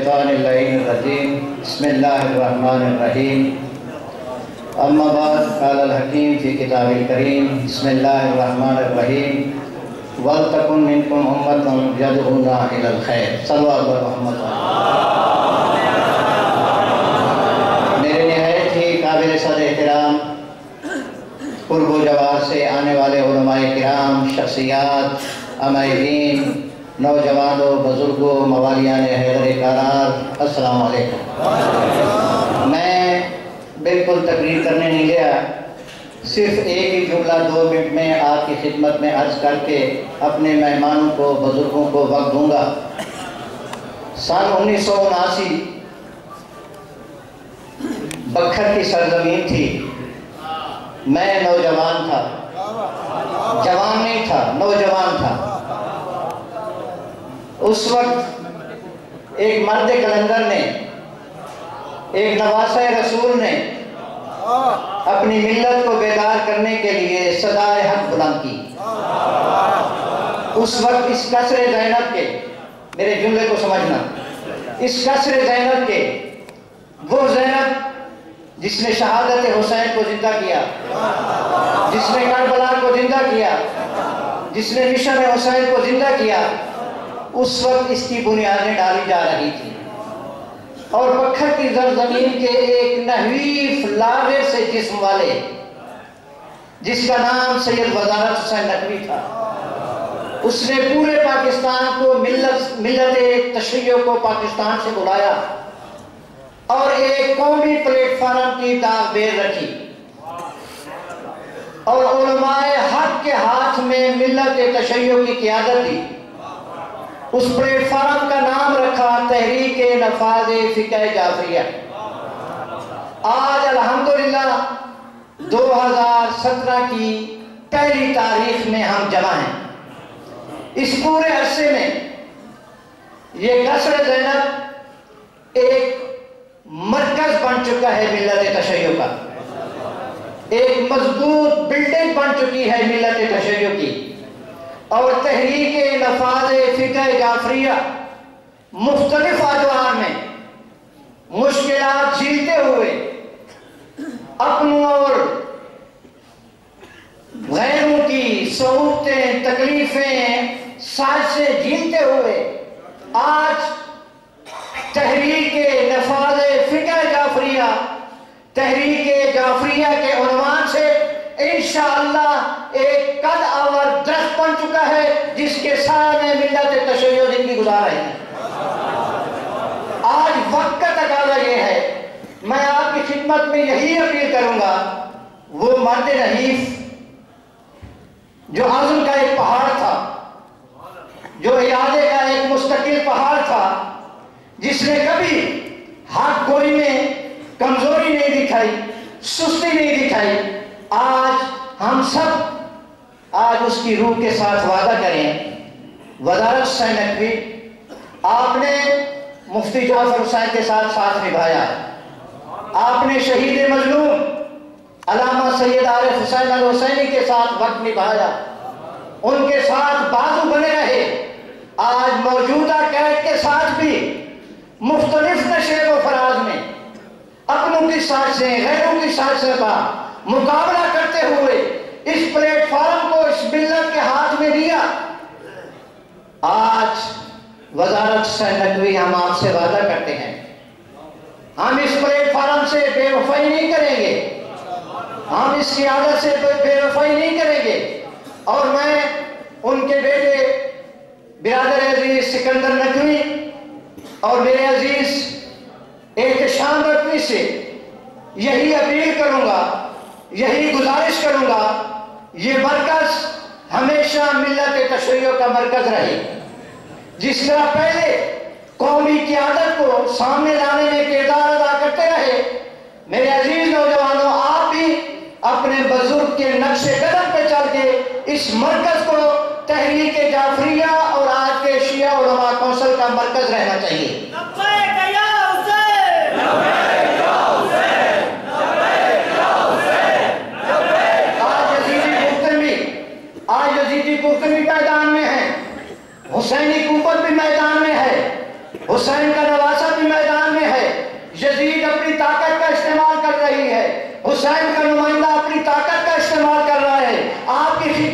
الشیطان اللعین الرجیم بسم اللہ الرحمن الرحیم اما بعد قال الحکیم فی کتاب الکریم بسم اللہ الرحمن الرحیم وَلْتَكُنْ مِنْكُمْ أُمَّةٌ يَدْعُونَ إِلَى الْخَيْرِ صلوات محمد میرے نہایت ہی قابل صد احترام قرب و جوار سے آنے والے علماء کرام، شخصیات، عمائدین، نوجوانوں، بزرگوں، موالیان حیدر کارار، السلام علیکم۔ میں بالکل تقریر کرنے نہیں گیا، صرف ایک ہی جملہ 2 منٹ میں آپ کی خدمت میں عرض کر کے اپنے مہمانوں کو، بزرگوں کو وقت دوں گا۔ سن 1979 بکھر کی سرزمین تھی، میں نوجوان تھا، جوان نہیں تھا، نوجوان تھا۔ اس وقت ایک مرد کلندر نے، ایک نواسہ رسول نے اپنی ملت کو بیدار کرنے کے لیے صدائے حق بلند کی۔ اس وقت اس قصر زینب کے، میرے جملے کو سمجھنا، اس قصر زینب کے وہ زینب جس نے شہادت حسین کو زندہ کیا، جس نے کربلا کو زندہ کیا، جس نے مشن حسین کو زندہ کیا، اس وقت اس کی بنیادیں ڈالی جا رہی تھی۔ اور بکھر کی زرزمین کے ایک نحیف لاغر سے جسم والے، جس کا نام سید وزارت حسین نقوی تھا، اس نے پورے پاکستان کو، ملت تشیع کو پاکستان سے بلایا اور ایک قومی پلیٹ فارم کی داغ بیر رکھی اور علماء حق کے ہاتھ میں ملت تشیع کی قیادت دی۔ اس پلیٹ فارم کا نام رکھا تحریک نفاذ فقہ جعفریہ۔ آج الحمدللہ 2017 کی پہلی تاریخ میں ہم جمع ہیں۔ اس پورے عرصے میں یہ قصر زینب ایک مرکز بن چکا ہے ملت تشیع کا، ایک مضبوط بلڈنگ بن چکی ہے ملت تشیع کی، اور تحریک نفاذ فقہ جعفریہ مختلف ادوار میں مشکلات جھیلتے ہوئے، اپنوں اور غیروں کی صعوبتیں، تکلیفیں، سازشیں جھیلتے ہوئے آج تحریک نفاذ فقہ جعفریہ، تحریک جعفریہ کے عنوان سے انشاءاللہ ایک قد آور درخت بن چکا ہے جس کے سائے میں ملت تشیع زندگی گزار رہی ہے۔ آج وقت کا تقاضا یہ ہے، میں آپ کی خدمت میں یہی اپیل کروں گا، وہ مرد نحیف جو عزم کا ایک پہاڑ تھا، جو ارادے کا ایک مستقل پہاڑ تھا، جس نے کبھی حق گوئی میں کمزوری نہیں دکھائی، سستی نہیں دکھائی، آج ہم سب آج اس کی روح کے ساتھ وعدہ کریں۔ وزارت حسین نقوی، آپ نے مفتی جعفر حسین کے ساتھ ساتھ نبھایا، آپ نے شہید مظلوم علامہ سید عارف حسین الحسینی کے ساتھ وقت نبھایا، ان کے ساتھ بازو بنے رہے۔ آج موجودہ قید کے ساتھ بھی مختلف نشیب و فراز میں اپنوں کی سازشیں، غیروں کی سازشوں کا مقابلہ کرتے ہوئے اس پلیٹ فارم کو اس ملت کے ہاتھ میں دیا۔ آج وزارت حسین نقوی، ہم آپ سے وعدہ کرتے ہیں، ہم اس پلیٹ فارم سے بے وفائی نہیں کریں گے، ہم اس قیادت سے بے وفائی نہیں کریں گے، اور میں ان کے بیٹے برادر عزیز سکندر نقوی اور میرے عزیز احتشام نقوی سے یہی اپیل کروں گا، یہی گزارش کروں گا، یہ مرکز ہمیشہ ملت تشیع کا مرکز رہے۔ جس طرح پہلے قومی قیادت کو سامنے لانے میں کردار ادا کرتے رہے، میرے عزیز نوجوانوں، آپ بھی اپنے بزرگ کے نقش قدم پہ چل کے اس مرکز کو تحریک جعفریہ اور آج کے شیعہ علماء کونسل کا مرکز رہنا چاہیے۔ آج یزیدی پختگی میدان میں ہے، حسینی قوت بھی میدان میں ہے، حسین کا نواسہ بھی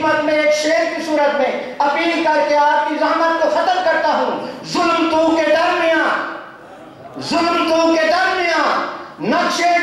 خدمت میں ایک شعر کی صورت میں اپیل کر کے آپ کی زحمت کو ختم کرتا ہوں. ظلم تو کے درمیان نقشے